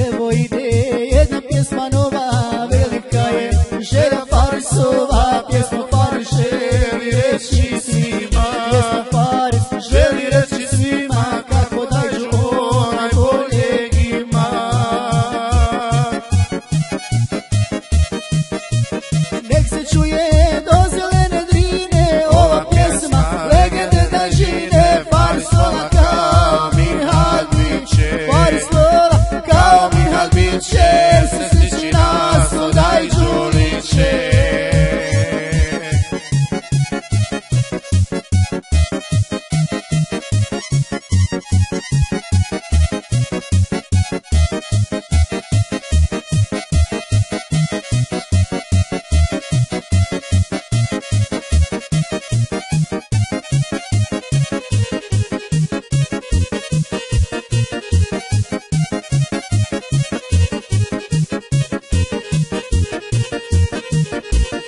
Evo ide jedna pjesma nova, velika je želja Farisova. Pjesma Faris želi reći svima, pjesma Faris želi reći svima kako dađu onaj boljeg ima. Nek se čuje do zelene Drine ova pjesma legende da žine. Farisova kao Minhal biće, Farisova kao Minhal biće, se sliči nas odaj Đuliće.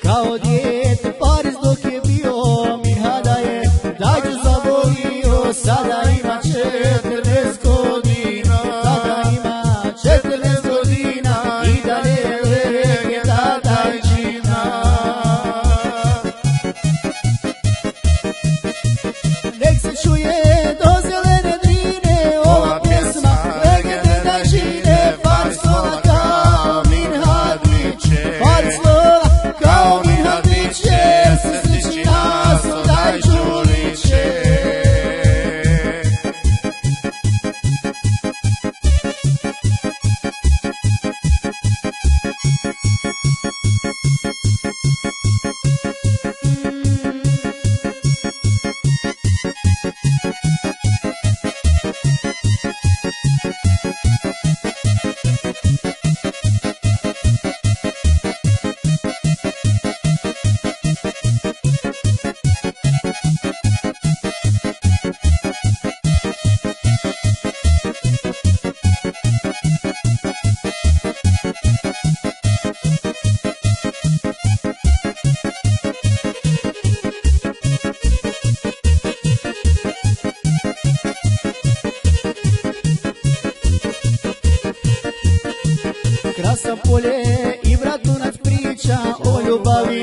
Kao dijete Faris dok je bio, Minhada je dađu zavolio. Sada ima 14 godina, sada ima 14 godina i dalje legenda dajđina. Nek se čuje do zelene Drine ova pjesma legende da žine. Farisova kao Minhal biće, Farisova kao Minhal biće, se sliči nas odaj Đuliće. Krasa polje i Vratunac priča o ljubavi